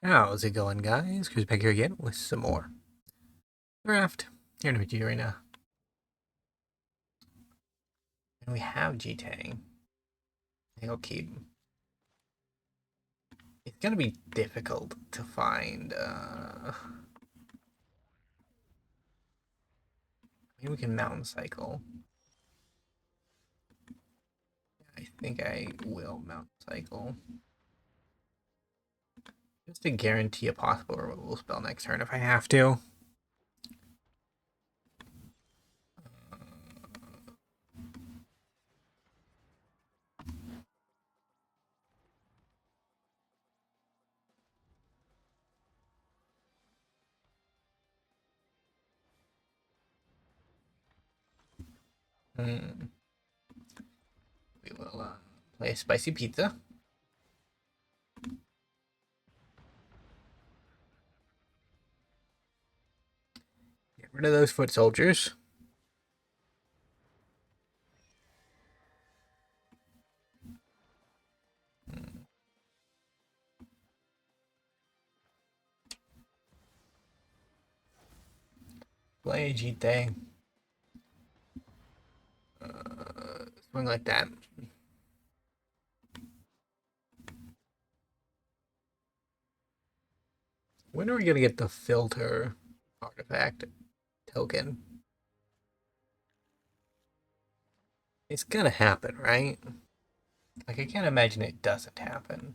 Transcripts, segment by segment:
How's it going, guys? Chris back here again with some more draft here in the arena. And we have G-Tang. I think I'll keep. It's gonna be difficult to find. Maybe we can mountain cycle. I think I will mountain cycle. Just to guarantee a possible removal spell next turn if I have to. Hmm. We will play a spicy pizza. Get rid of those foot soldiers. Play G-Tang. Swing like that. When are we gonna get the filter artifact token? It's gonna happen, right? Like, I can't imagine it doesn't happen.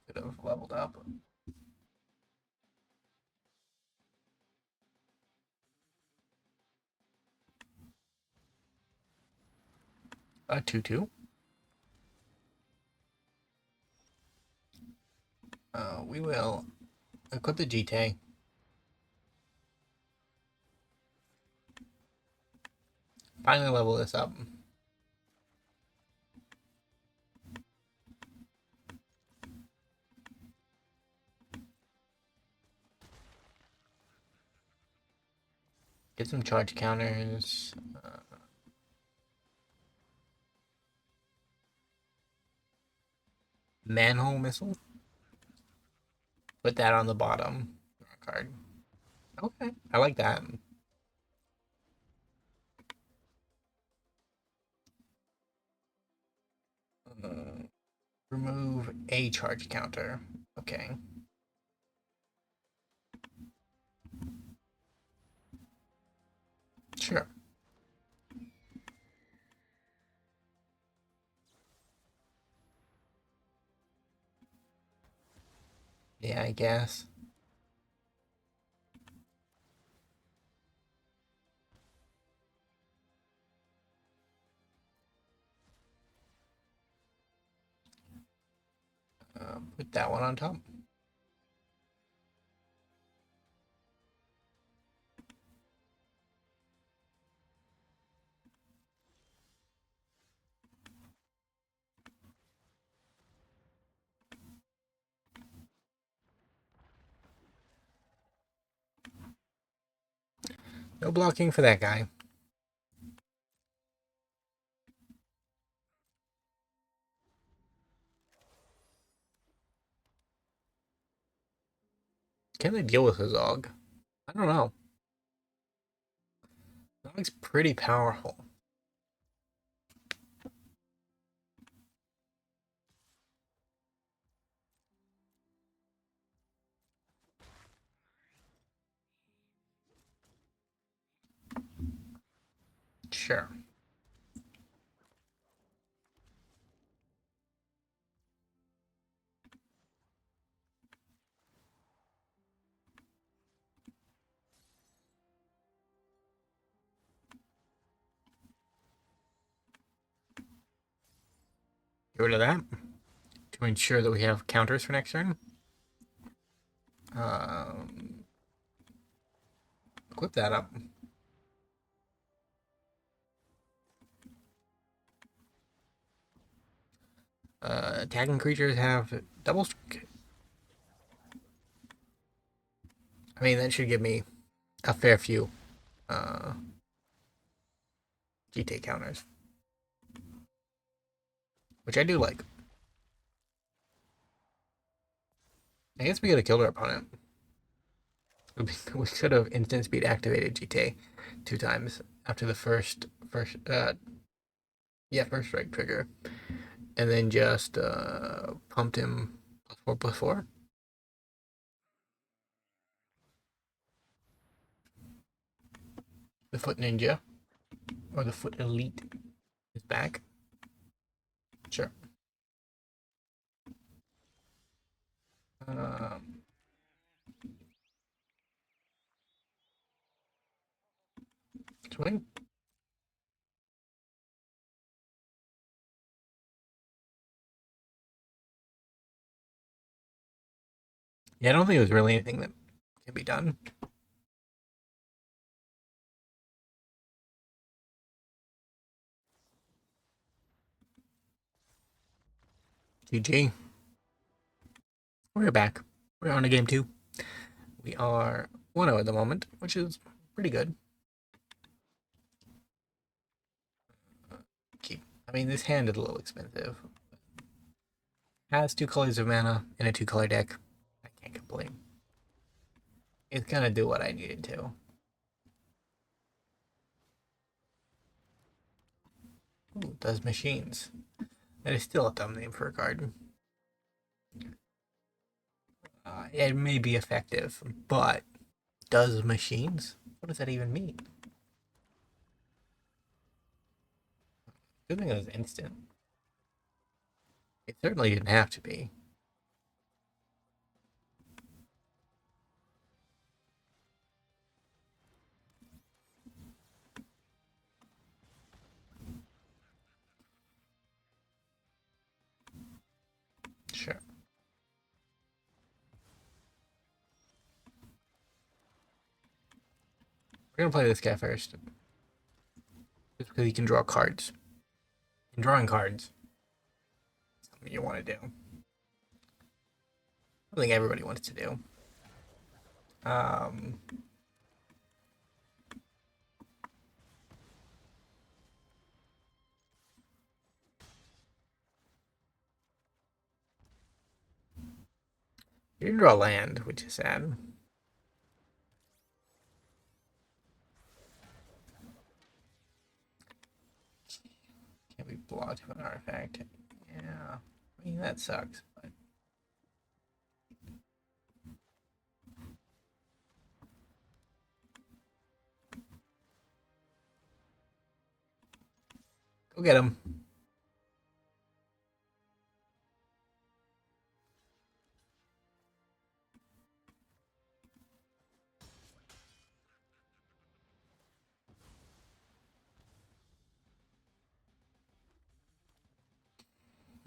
Could have leveled up. A 2-2. We will equip the G-Tang. Finally level this up. Get some charge counters. Manhole missile. Put that on the bottom card. Okay, I like that. Uh, remove a charge counter. Okay. Sure. Yeah, I guess. Put that one on top. No blocking for that guy. Can they deal with a Zog? I don't know. Zog's pretty powerful. Sure. Get rid of that to ensure that we have counters for next turn. Um, equip that up. Attacking creatures have double strike. I mean, that should give me a fair few uh, GT counters, which I do like. I guess we could have killed our opponent. We could have instant speed activated GT 2 times after the first strike trigger, and then just pumped him +4/+4. The Foot Ninja or the Foot Elite is back. Sure. Um, Swing. Yeah, I don't think there's really anything that can be done. GG. We're back. We're on to game 2. We are 1-0 at the moment, which is pretty good. I mean, this hand is a little expensive. Has 2 colors of mana in a 2-color deck. I can't complain. It's gonna do what I needed to. Ooh, does machines. That is still a dumb name for a card. It may be effective, but does machines? What does that even mean? Good thing it was instant. It certainly didn't have to be. Sure. We're gonna play this guy first. Just because he can draw cards. And drawing cards is something you want to do. I think everybody wants to do. Um, you didn't draw land, which is sad. Can't be blocked with an artifact. Yeah, I mean that sucks. But go get him.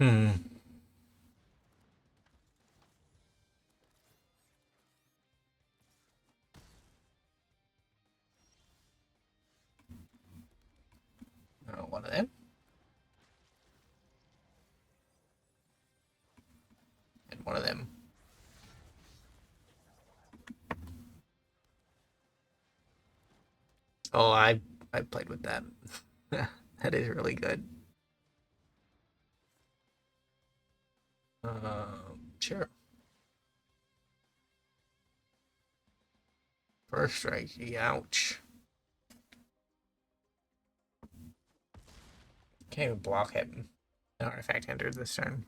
Hmm. One of them. And one of them. Oh, I played with that. That is really good. Sure. First strike. Ouch. Can't even block it. An artifact enters this turn.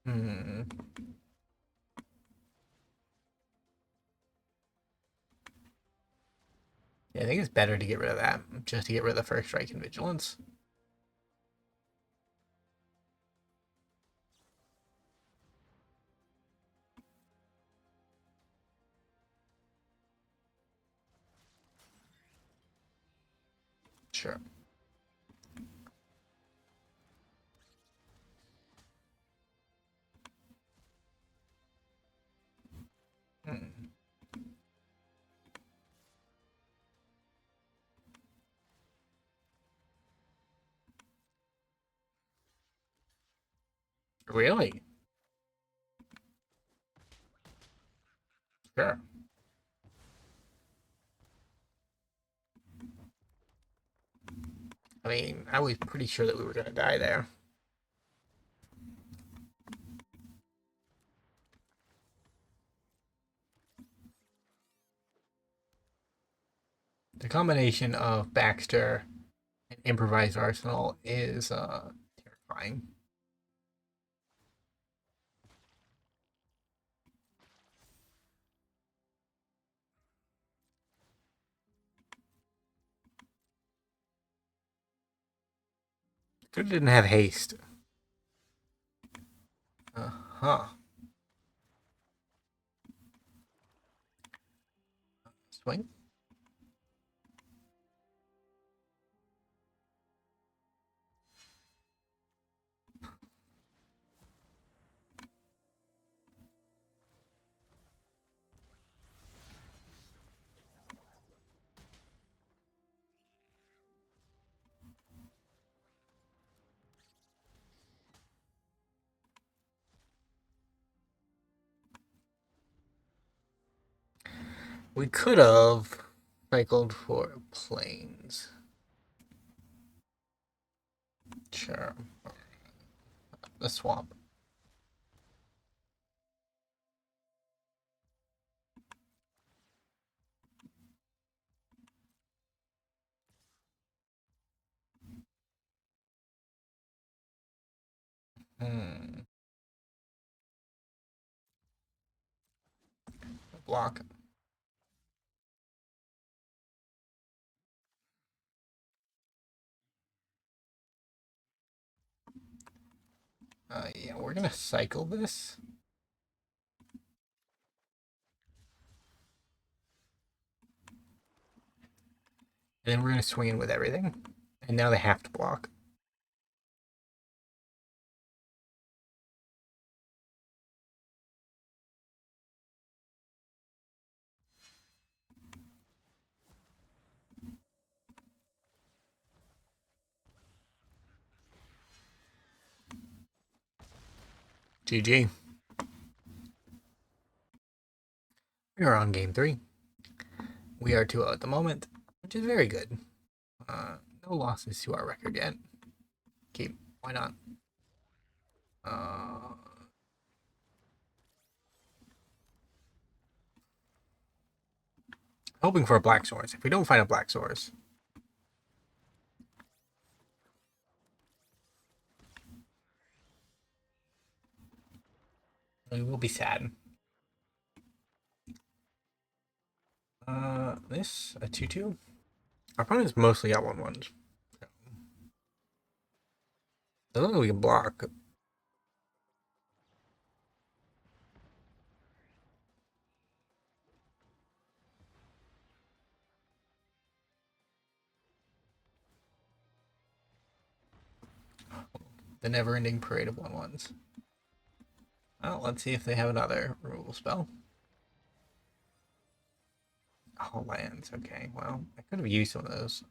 Hmm. Yeah, I think it's better to get rid of that, just to get rid of the first strike and vigilance. Sure. Hmm. Really? Sure. I mean, I was pretty sure that we were gonna die there. The combination of Baxter and improvised arsenal is terrifying. Could didn't have haste. Huh. Swing. We could have cycled for planes. Sure. The swamp. Hmm. Block. Yeah, we're gonna cycle this. And then we're gonna swing in with everything. And now they have to block. GG. We are on game 3. We are 2-0 at the moment, which is very good. No losses to our record yet. Keep. Why not? Uh, Hoping for a black source. If we don't find a black source, we will be sad. This a 2-2. Our opponent's mostly got 1-1s. As long as we can block. The never-ending parade of 1-1s. Well, let's see if they have another removal spell. All lands. Okay, well, I could have used some of those.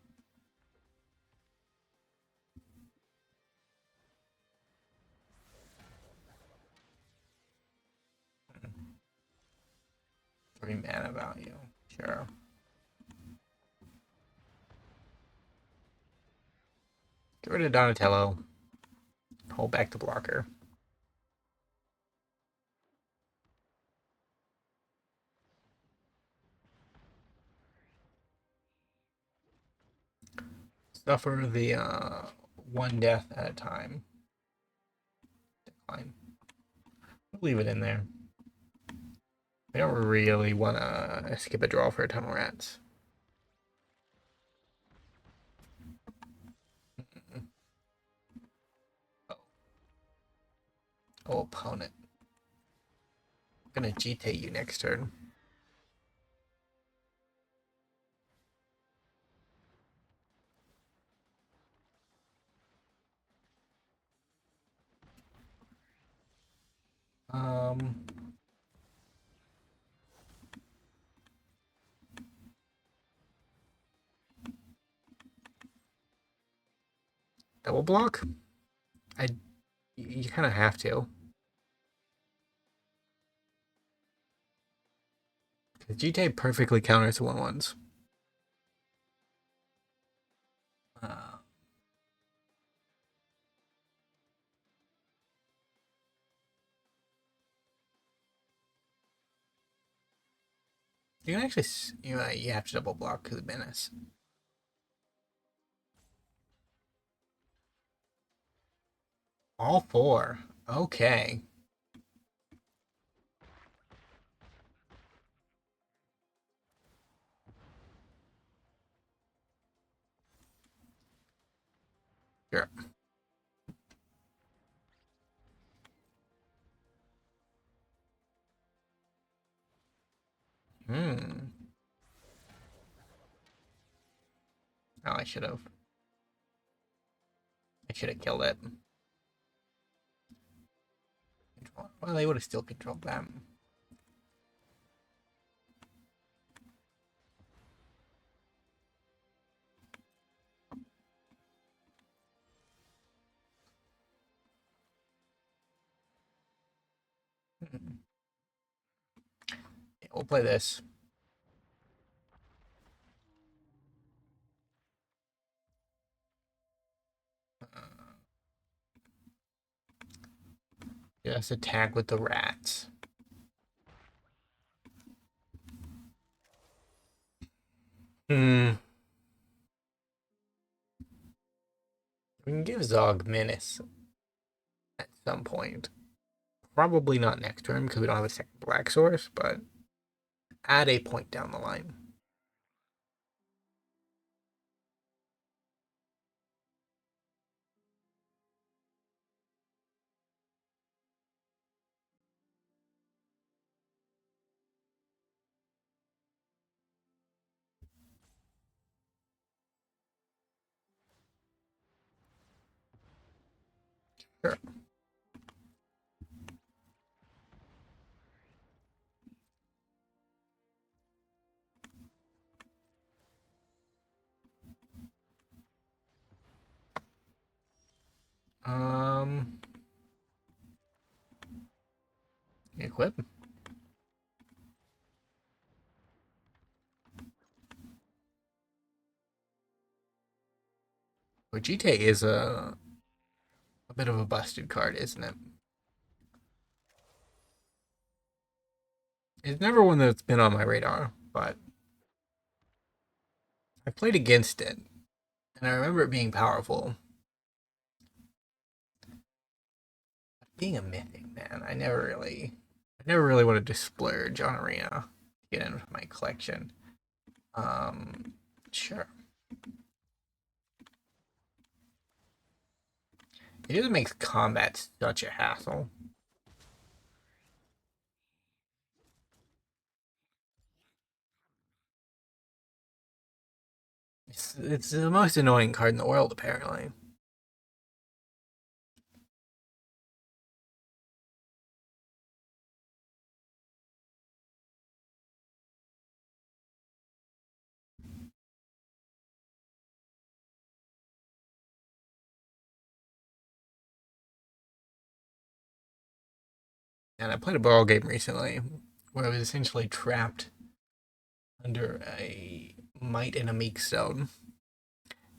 Three mana value. Sure. Get rid of Donatello. Hold back the blocker. Suffer the one death at a time. Decline. We'll leave it in there. We don't really want to skip a draw for a tunnel rats. Oh, opponent. I'm gonna GT you next turn. Um, Double block. I You kind of have to. Because GTA perfectly counters 1-1s. Uh, you can actually, you have to double block because of menace. All four. Okay. Sure. Hmm. Oh, I should have. I should have killed it. Well, they would have still controlled them. Hmm. Yeah, we'll play this. Just attack with the rats. Hmm. We can give Zog Menace at some point. Probably not next turn because we don't have a second black source, but at a point down the line. Sure. Um, equip. Vegeta is a bit of a busted card, isn't it? It's never one that's been on my radar, but I played against it, and I remember it being powerful. Being a mythic, man, I never really wanted to splurge on arena to get into my collection. Um, sure. It just makes combat such a hassle. It's the most annoying card in the world, apparently. And I played a ball game recently where I was essentially trapped under a Might and a Meek Stone.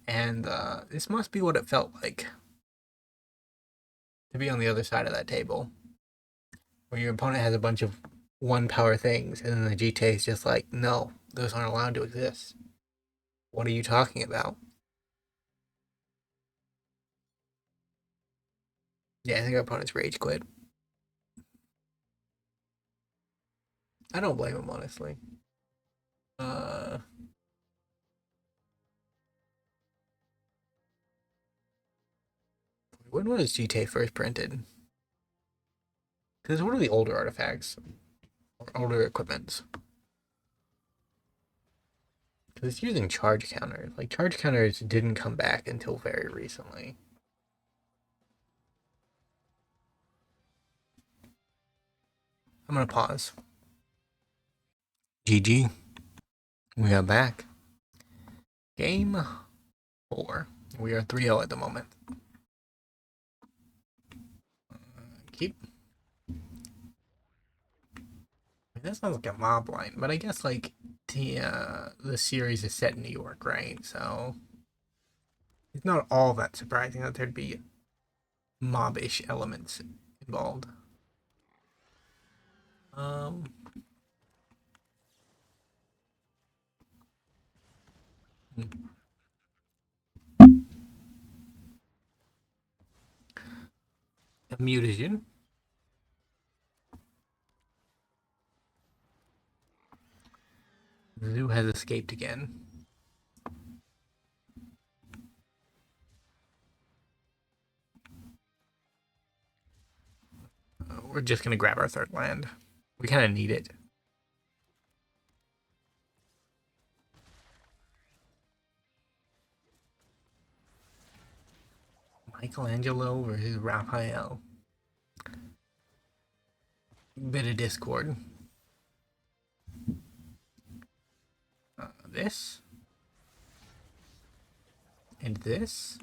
And this must be what it felt like to be on the other side of that table, where your opponent has a bunch of one power things, and then the GTA is just like, no, those aren't allowed to exist. What are you talking about? Yeah, I think our opponent's rage quit. I don't blame him, honestly. Uh, when was GTA first printed? Because it's one of the older artifacts or older equipments. Because it's using charge counters. Like charge counters didn't come back until very recently. I'm gonna pause. GG. We are back. Game 4. We are 3-0 at the moment. Keep. That sounds like a mob line, but I guess like the series is set in New York, right? So it's not all that surprising that there'd be mob-ish elements involved. Um, a mutagen. Zoo has escaped again. We're just gonna grab our third land. We kind of need it. Michelangelo versus Raphael. Bit of discord. This. And this.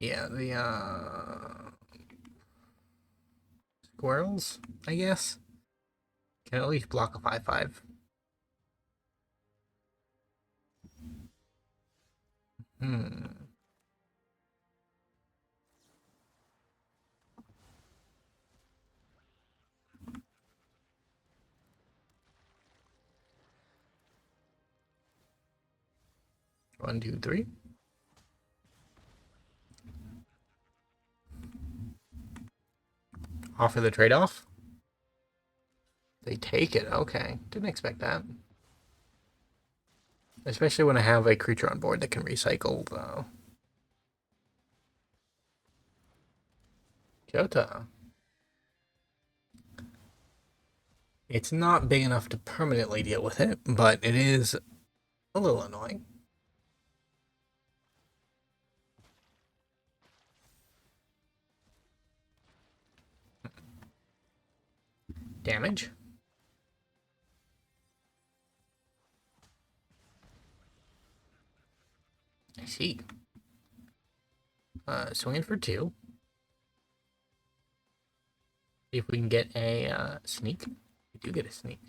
Yeah, the squirrels, I guess, can at least block a 5/5. Hmm. One, two, three. Offer the trade-off. They take it. Okay, didn't expect that. Especially when I have a creature on board that can recycle, though. Jota. It's not big enough to permanently deal with it, but it is a little annoying. Damage. I see. Swinging for two. See if we can get a sneak. We do get a sneak.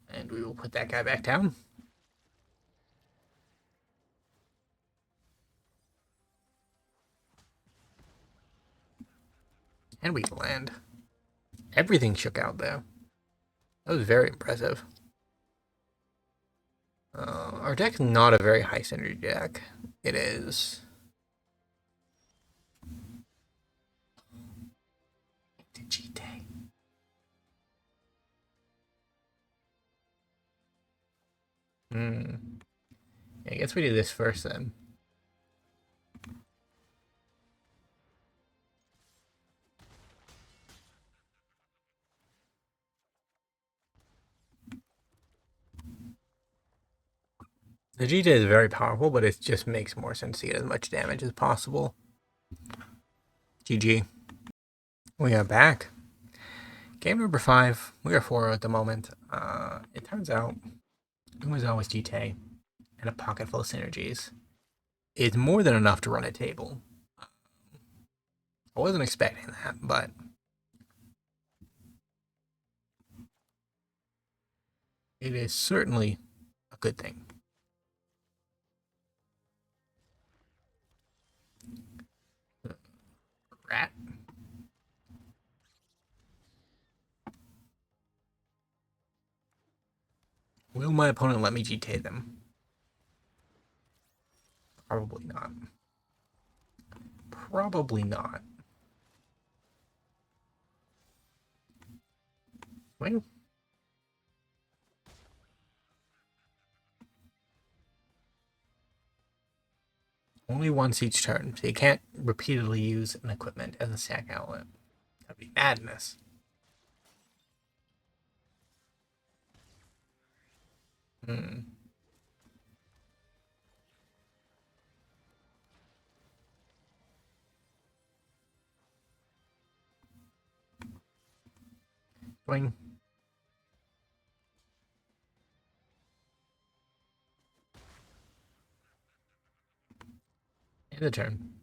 And we will put that guy back down. And we land. Everything shook out there. That was very impressive. Our deck's not a very high synergy deck. It is. Digite. Hmm. Yeah, I guess we do this first then. The Vegeta is very powerful, but it just makes more sense to get as much damage as possible. GG. We are back. Game number 5. We are 4 at the moment. It turns out it was always GT and a pocket full of synergies. It's more than enough to run a table. I wasn't expecting that, but it is certainly a good thing. Rat. Will my opponent let me GT them? Probably not. Probably not. Swing. Only once each turn, so you can't repeatedly use an equipment as a sack outlet. That'd be madness. Hmm. Swing. End of turn.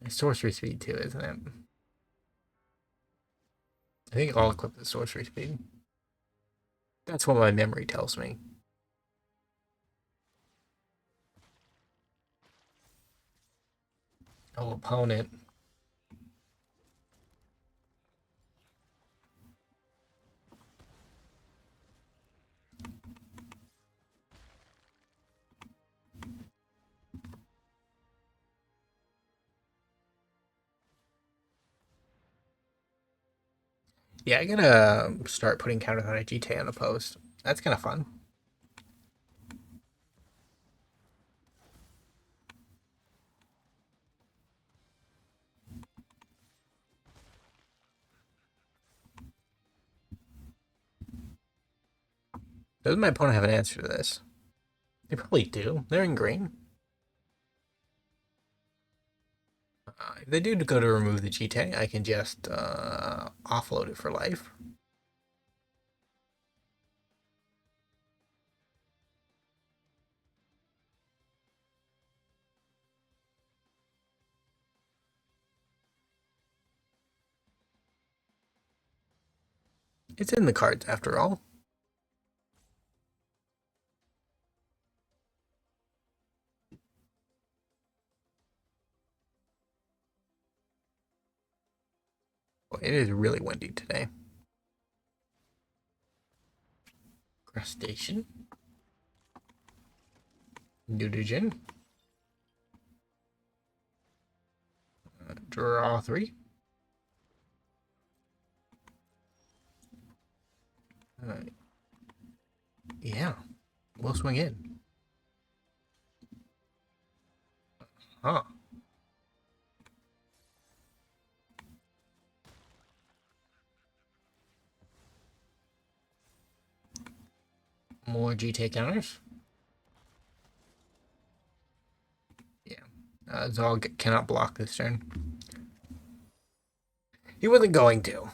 It's sorcery speed too, isn't it? I think I'll equip the sorcery speed. That's what my memory tells me. Oh, opponent. Yeah, I gotta start putting counters on a GTA on the post. That's kind of fun. Does my opponent have an answer to this? They probably do. They're in green. If they do go to remove the GTA, I can just offload it for life. It's in the cards after all. It is really windy today. Crustacean. Mutagen. Draw 3. Yeah. We'll swing in. Huh. More GTA counters. Yeah. Zog cannot block this turn. He wasn't going to.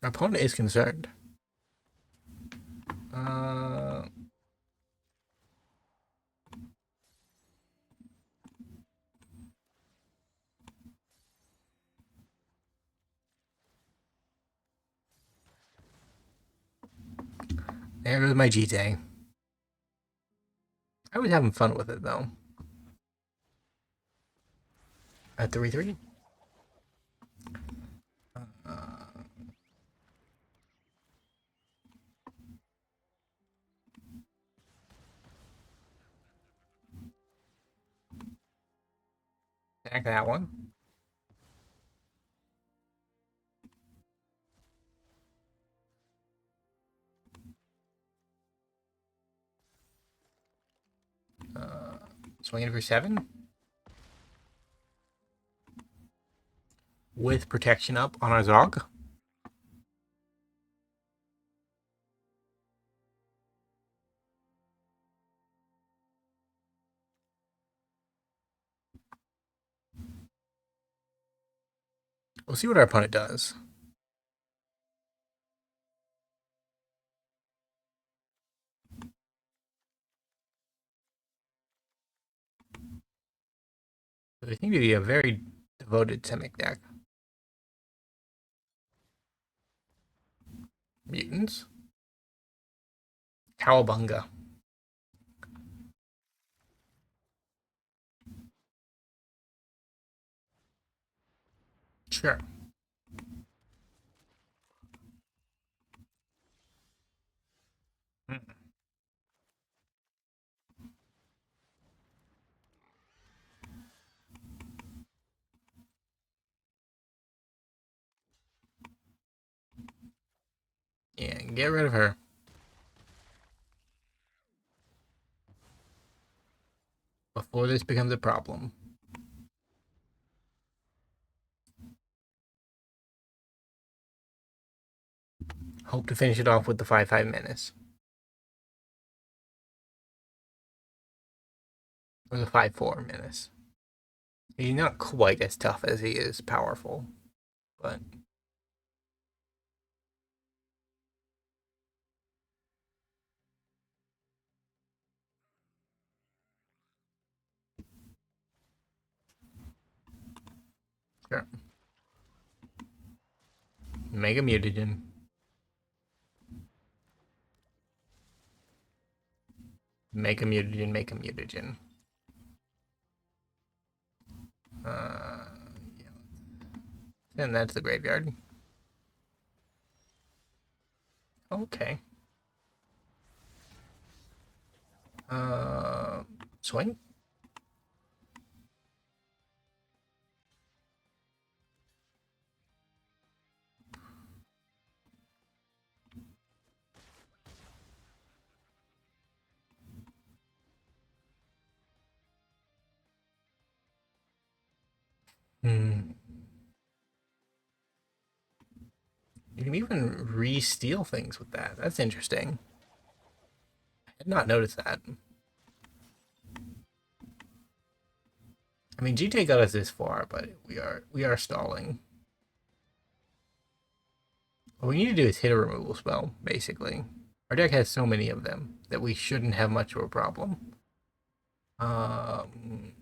Our opponent is concerned. There goes my GTA. I was having fun with it though. At 3-3. Attack that one. Swinging for 7. With protection up on our Zog. We'll see what our opponent does. They seem to be a very devoted Simic deck. Mutants. Cowabunga. Sure. Yeah, get rid of her. Before this becomes a problem. Hope to finish it off with the 5/5 menace. Or the 5/4 menace. He's not quite as tough as he is powerful, but sure. Make a mutagen. Make a mutagen, make a mutagen. Yeah. And that's the graveyard. Okay. Swing? Hmm. You can even re-steal things with that. That's interesting. I did not notice that. I mean, GT got us this far, but we are stalling. What we need to do is hit a removal spell, basically. Our deck has so many of them that we shouldn't have much of a problem. Um,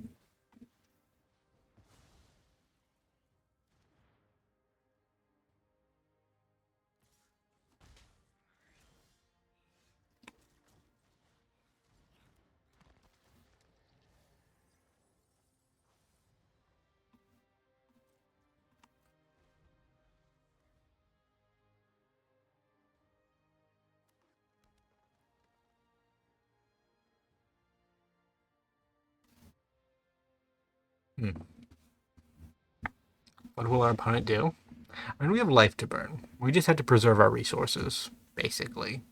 hmm. What will our opponent do? I mean, we have life to burn. We just have to preserve our resources, basically.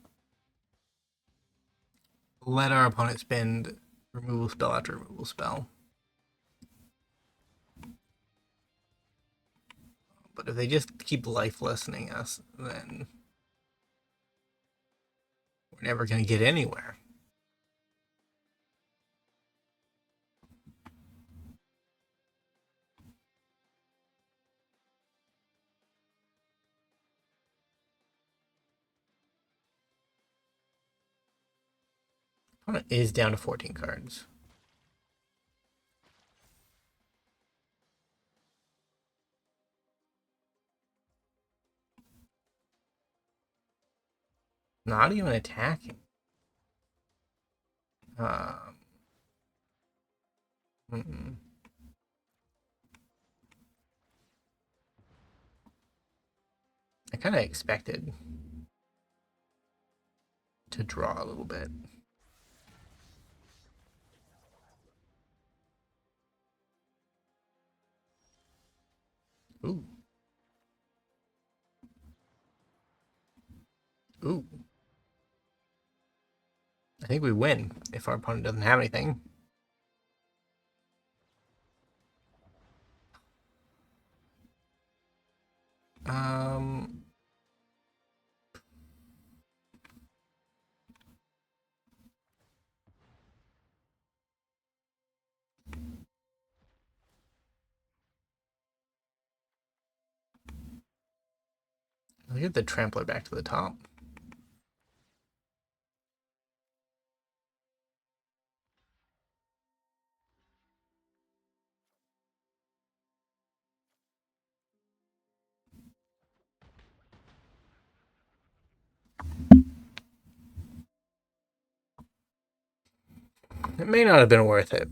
Let our opponent spend removal spell after removal spell. But if they just keep life lessening us, then we're never going to get anywhere. Opponent is down to 14 cards. Not even attacking. Um, mm-mm. I kind of expected to draw a little bit. Ooh. Ooh. I think we win if our opponent doesn't have anything. Um, I'll get the trampler back to the top. It may not have been worth it.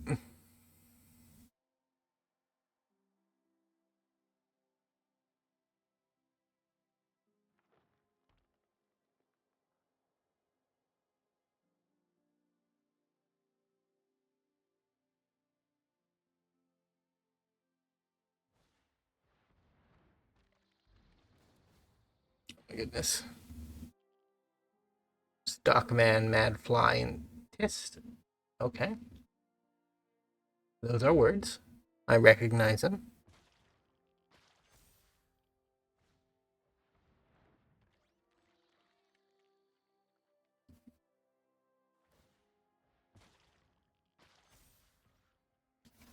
My goodness. Stockman, Mad Fly, and Tist. Okay. Those are words. I recognize them.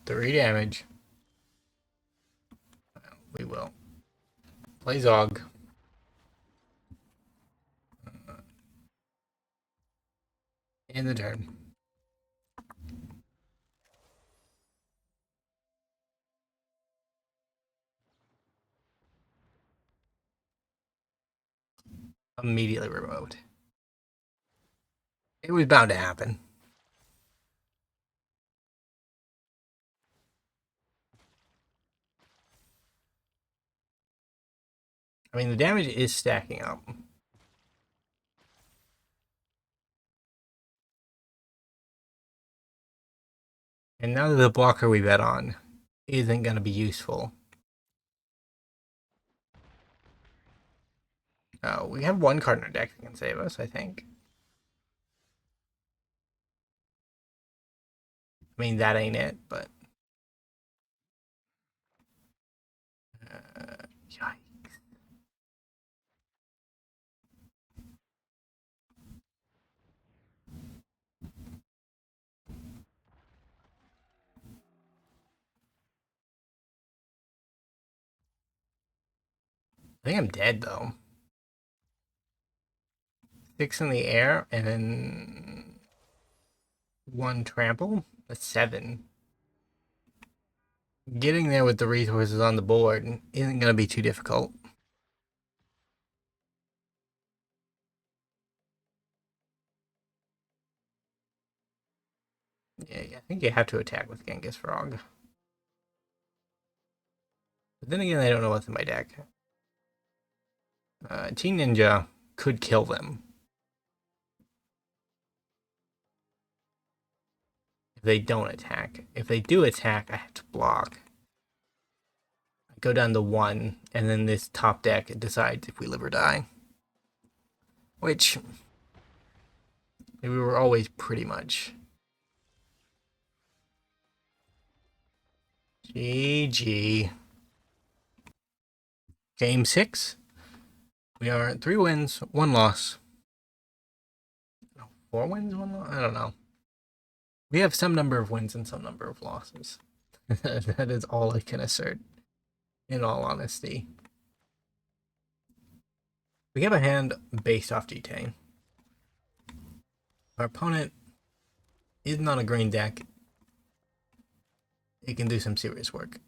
3 damage. We will. Play Zog. End the turn. Immediately remote. It was bound to happen. I mean, the damage is stacking up. And now that the blocker we bet on isn't going to be useful. We have one card in our deck that can save us, I think. I mean, that ain't it, but... Yikes. I think I'm dead, though. 6 in the air, and then... 1 trample? That's 7. Getting there with the resources on the board isn't going to be too difficult. Yeah, I think you have to attack with Genghis Frog. But then again, I don't know what's in my deck. Teen Ninja could kill them. If they don't attack. If they do attack, I have to block. I go down to 1, and then this top deck decides if we live or die. Which, we were always pretty much. GG. Game 6. We are at 3 wins, 1 loss. 4 wins, 1 loss? I don't know. We have some number of wins and some number of losses. That is all I can assert, in all honesty. We have a hand based off G-Tang. Our opponent is not a green deck. It can do some serious work.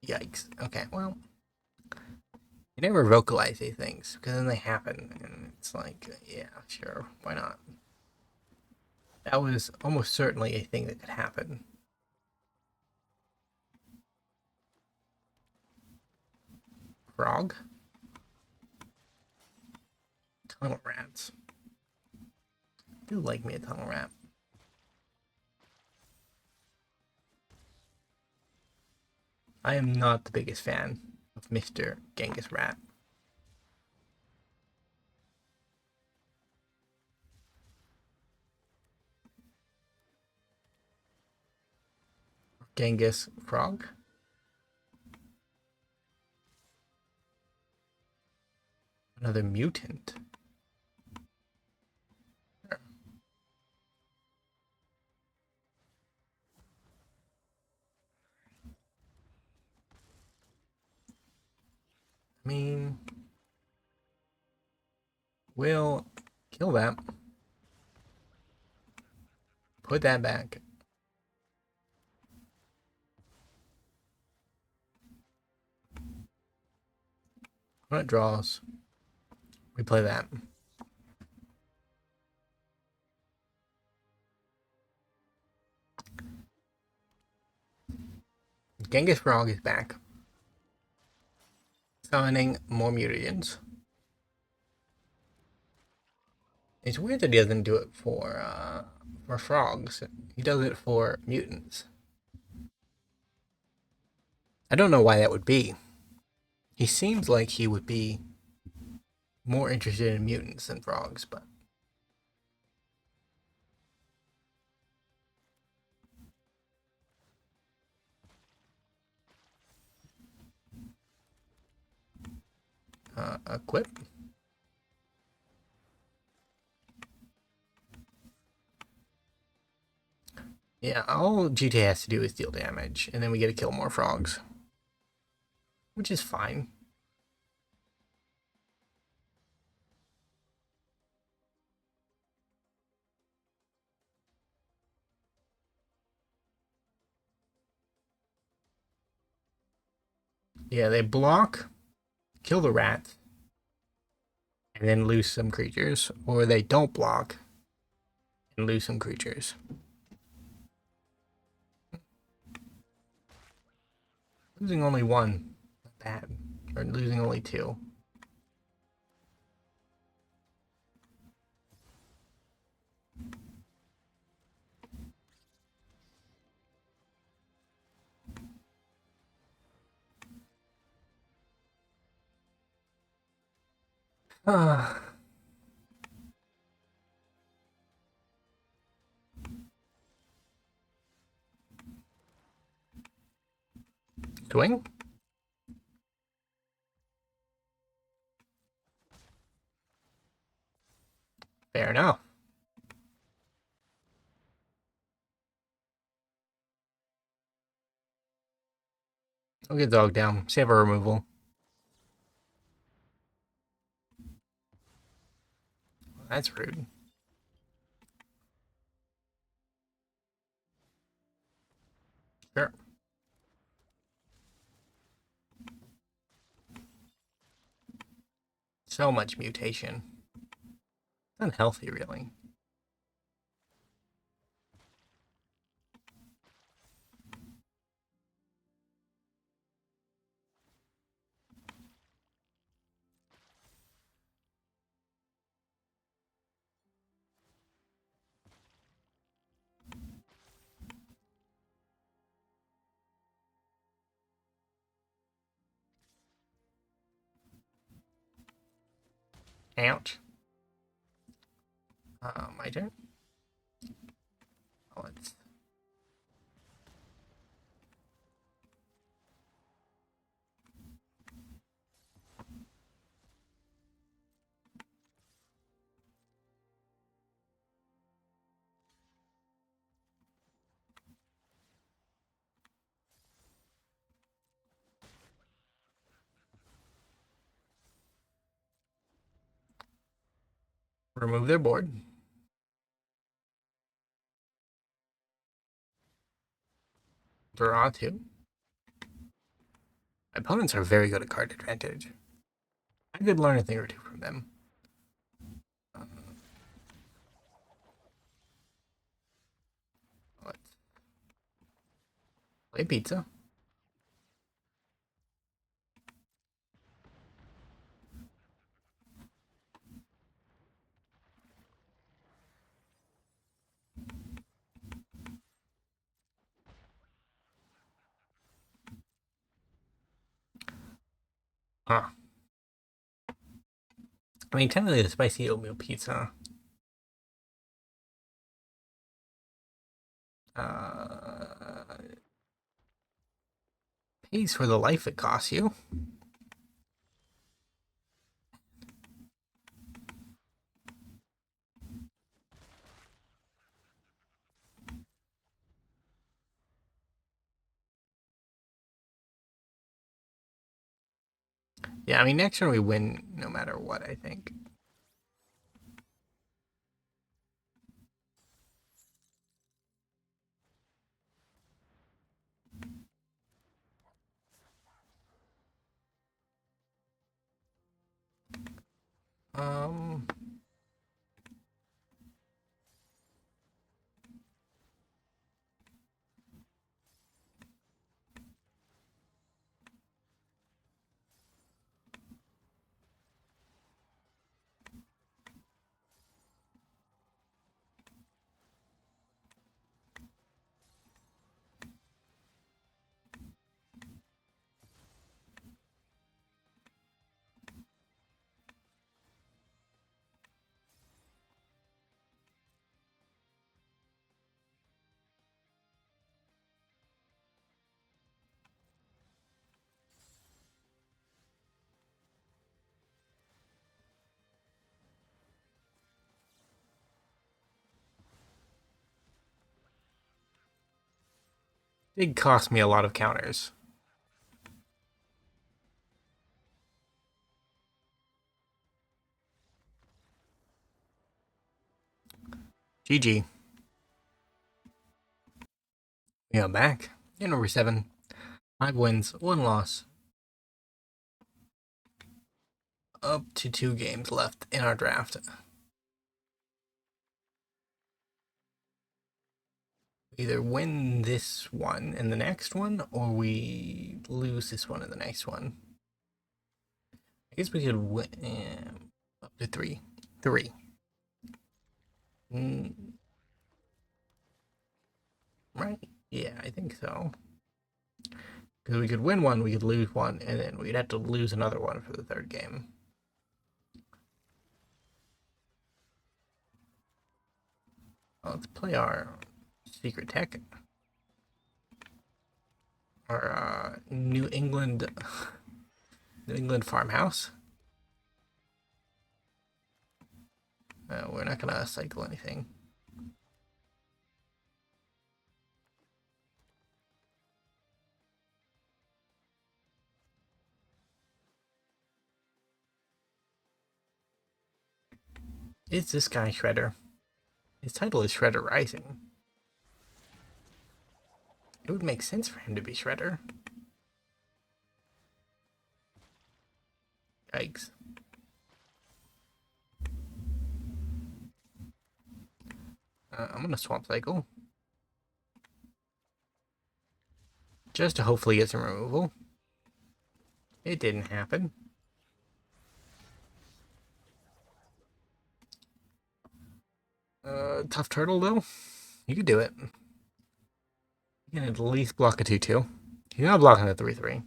Yikes. Okay, well, you never vocalize these things, because then they happen, and it's like, yeah, sure, why not? That was almost certainly a thing that could happen. Frog? Tunnel rats. I do like me a tunnel rat. I am not the biggest fan of Mr. Genghis Rat. Genghis Frog. Another mutant. I mean, we'll kill that. Put that back. When it draws, we play that. Genghis Frog is back. Summoning more mutagens. It's weird that he doesn't do it for frogs. He does it for mutants. I don't know why that would be. He seems like he would be more interested in mutants than frogs, but... equip. Yeah, all GTA has to do is deal damage, and then we get to kill more frogs, which is fine. Yeah, they block, kill the rats, and then lose some creatures, or they don't block and lose some creatures. Losing only one, not bad, or losing only two. Swing? Fair enough. I'll get dog down. Save a removal. That's rude. Sure. So much mutation. Unhealthy, really. Ouch. My turn. Let's remove their board. Draw two. My opponents are very good at card advantage. I could learn a thing or two from them. Let's play pizza. Huh. I mean, technically, the spicy oatmeal pizza uh, pays for the life it costs you. Yeah, I mean, next turn we win no matter what, I think. Um, Did cost me a lot of counters. GG. We are back. In number 7. 5 wins, 1 loss. Up to 2 games left in our draft. We either win this one and the next one, or we lose this one and the next one. I guess we could win up to 3. 3. Right? Yeah, I think so. Because we could win one, we could lose one, and then we'd have to lose another one for the third game. Well, let's play our secret tech. Our New England farmhouse. We're not gonna cycle anything. Is this guy Shredder? His title is Shredder Rising. It would make sense for him to be Shredder. Yikes. I'm gonna swamp cycle. Just to hopefully get some removal. It didn't happen. Tough turtle though. You could do it. You can at least block a 2-2. You're not blocking a 3-3.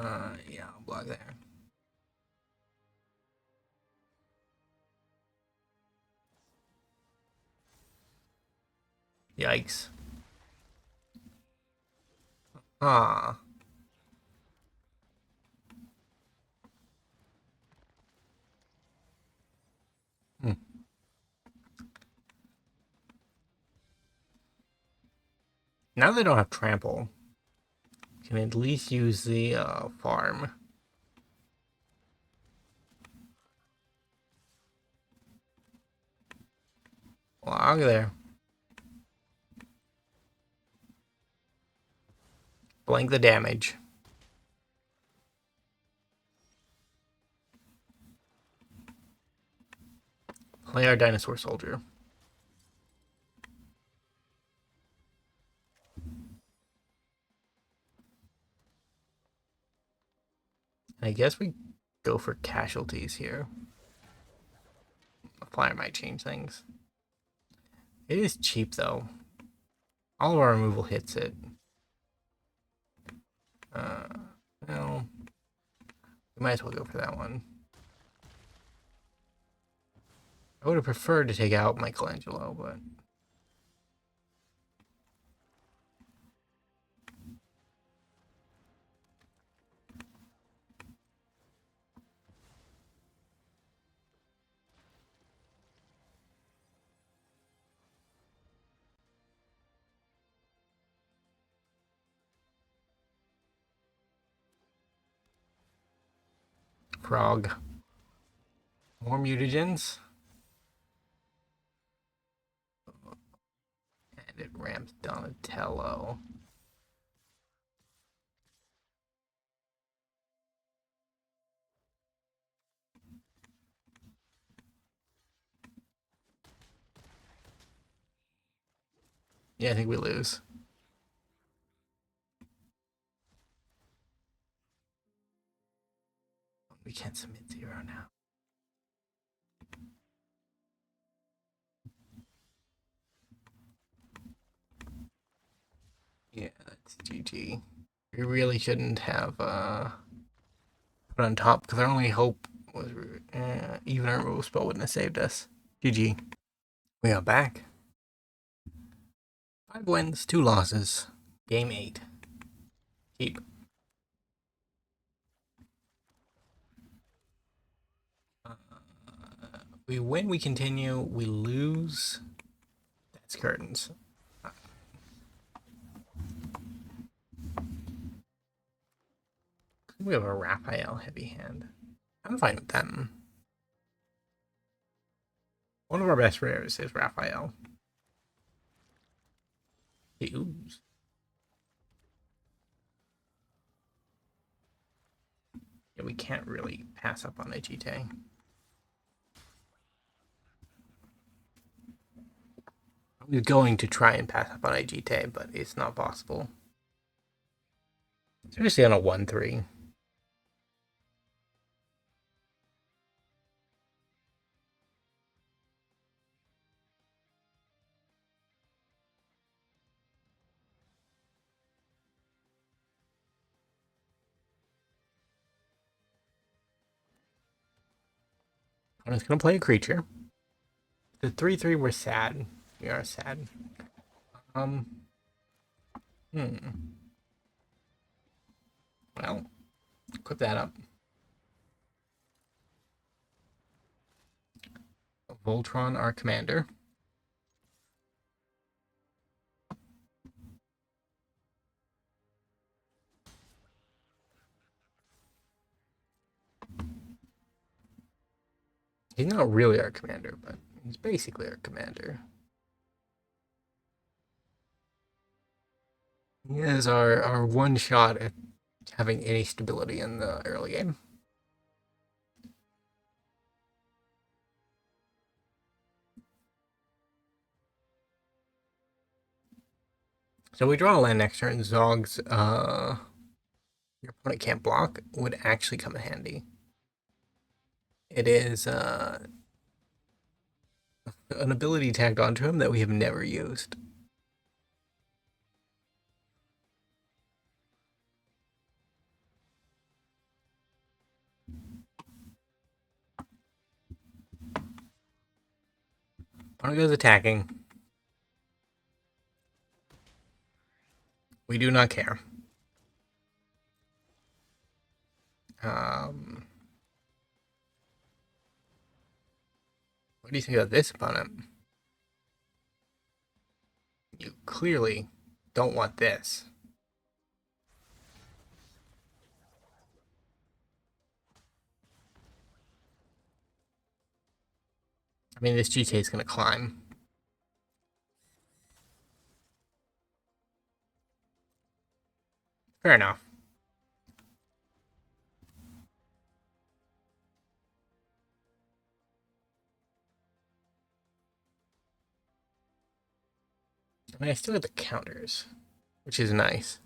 Yeah, I'll block there. Yikes. Ah. Hmm. Now they don't have trample. Can at least use the farm. Log there. Blank the damage. Play our dinosaur soldier. I guess we go for casualties here. A flyer might change things. It is cheap though. All of our removal hits it. No. We might as well go for that one. I would have preferred to take out Michelangelo, but frog. More mutagens. And it ramps Donatello. Yeah, I think we lose. We can't submit 0 now. Yeah, that's GG. We really shouldn't have put on top because our only hope was even our removal spell wouldn't have saved us. GG. We are back. 5 wins, 2 losses. Game 8. Keep. We win, we continue. We lose. That's curtains. We have a Raphael heavy hand. I'm fine with them. One of our best rares is Raphael. The ooze. Yeah, we can't really pass up on Agite. I was going to try and pass up on Agite, but it's not possible. Especially on a 1-3. I'm just going to play a creature. The 3-3 were sad. We are sad. Um. Well, equip that up. Voltron, our commander. He's not really our commander, but he's basically our commander. He is our one shot at having any stability in the early game. So we draw a land next turn. Zog's your opponent can't block would actually come in handy. It is an ability tagged onto him that we have never used. Opponent goes attacking. We do not care. What do you think of this opponent? You clearly don't want this. I mean, this GK is going to climb. Fair enough. I mean, I still get the counters, which is nice.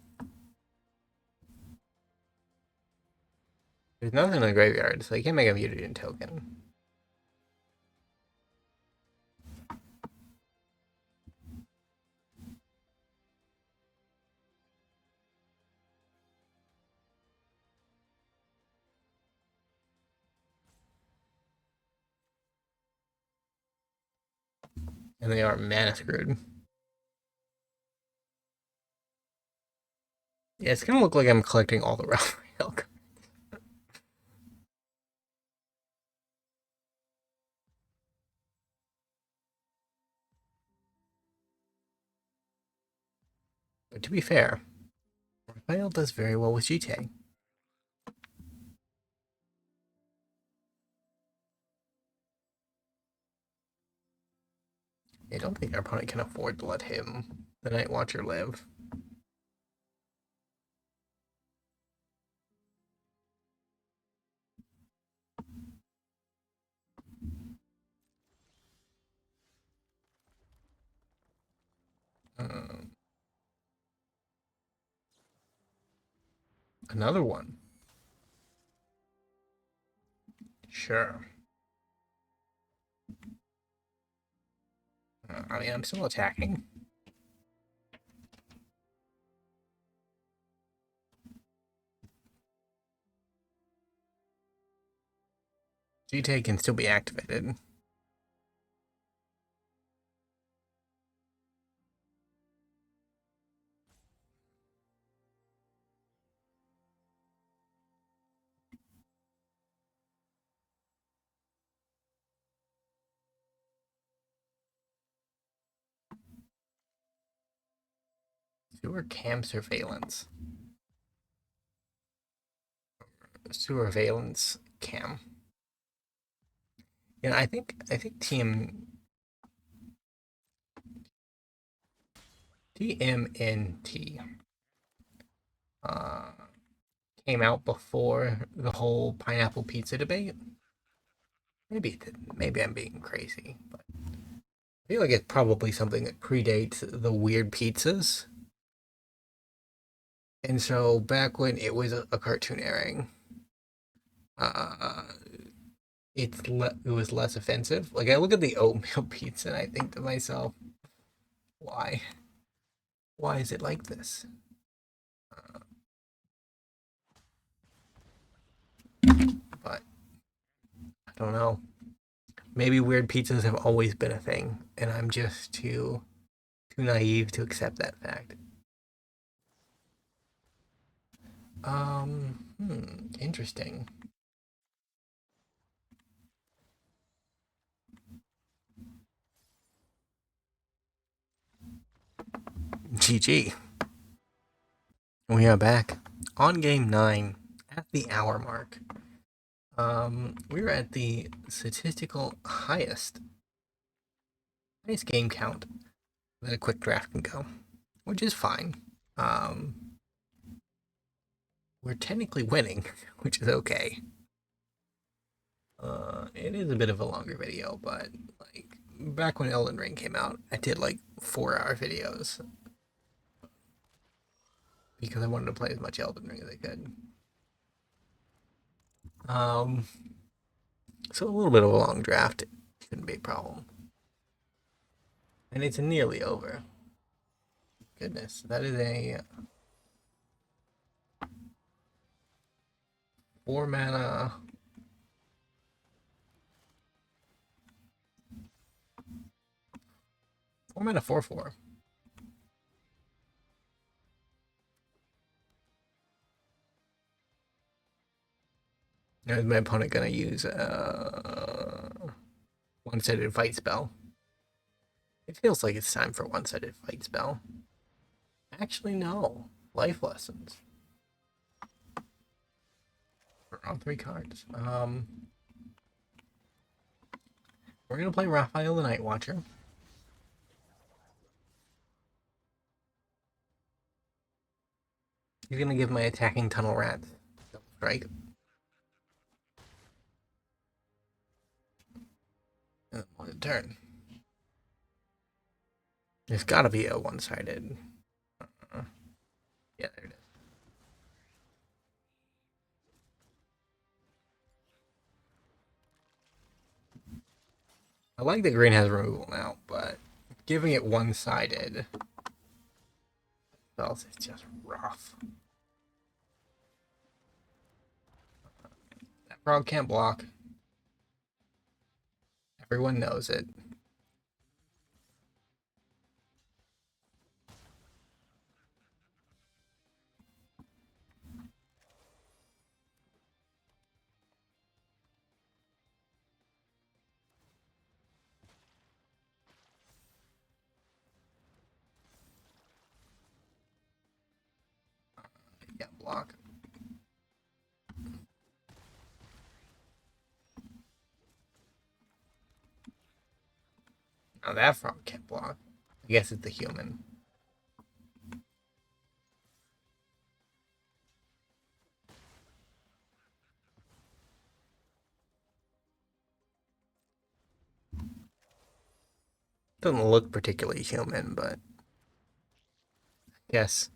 There's nothing in the graveyard, so you can't make a mutant token. And they are mana screwed. Yeah, it's gonna look like I'm collecting all the Raphael. But to be fair, Raphael does very well with GTA. I don't think our opponent can afford to let him, the Night Watcher, live. Um, Another one. Sure. I mean, I'm still attacking. GTA can still be activated. Sewer cam surveillance. surveillance cam. And I think TMNT uh, came out before the whole pineapple pizza debate. Maybe I'm being crazy, but I feel like it's probably something that predates the weird pizzas. And so back when it was a cartoon airing, uh, it was less offensive. Like I look at the oatmeal pizza and I think to myself, why? Why is it like this? Uh, but I don't know. Maybe weird pizzas have always been a thing, and I'm just too naive to accept that fact. Interesting. GG. We are back on game 9 at the hour mark. We're at the statistical highest game count that a quick draft can go, which is fine. Um, we're technically winning, which is okay. It is a bit of a longer video, but like back when Elden Ring came out, I did like 4-hour videos because I wanted to play as much Elden Ring as I could. Um, so a little bit of a long draft shouldn't be a problem, and it's nearly over. Goodness, that is a 4 mana. 4 mana 4/4. Now, is my opponent gonna use one-sided fight spell? It feels like it's time for one-sided fight spell. Actually, no. Life lessons. On 3 cards. We're gonna play Raphael the Night Watcher. He's gonna give my attacking tunnel rats double strike. And then one turn. There's gotta be a one-sided. Yeah, there it is. I like that green has removal now, but giving it one-sided spells is just rough. That frog can't block. Everyone knows it. It can't block. Now that frog can't block. I guess it's the human. Doesn't look particularly human, but yes,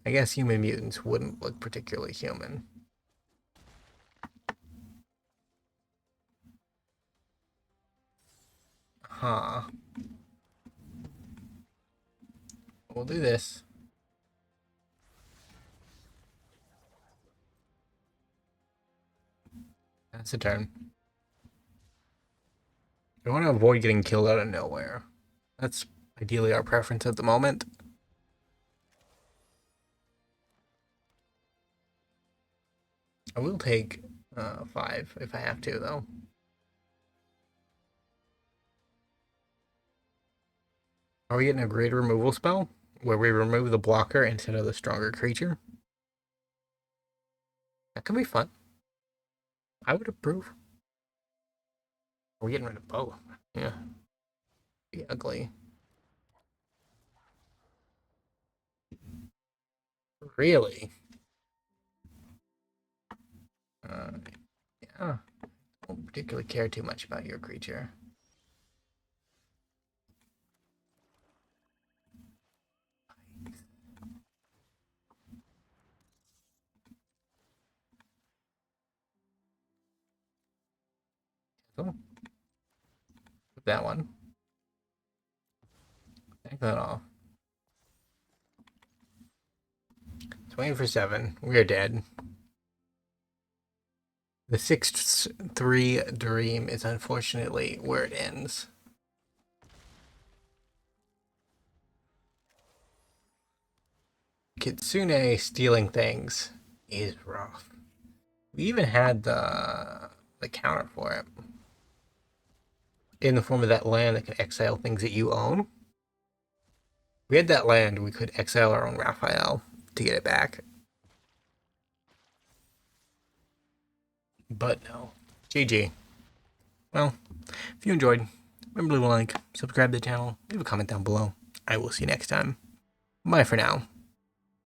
I guess human mutants wouldn't look particularly human. Huh. We'll do this. That's a turn. We want to avoid getting killed out of nowhere. That's ideally our preference at the moment. I will take 5 if I have to, though. Are we getting a greater removal spell where we remove the blocker instead of the stronger creature? That could be fun. I would approve. We're getting rid of both. Yeah. Be ugly. Really? Uh, yeah. Don't particularly care too much about your creature. So, that one. Take that off. Swing for 7. We're dead. The 6/3 dream is unfortunately where it ends. Kitsune stealing things is rough. We even had the counter for it in the form of that land that can exile things that you own. We had that land, we could exile our own Raphael to get it back. But no. GG. Well, if you enjoyed, remember to leave a like, subscribe to the channel, leave a comment down below. I will see you next time. Bye for now.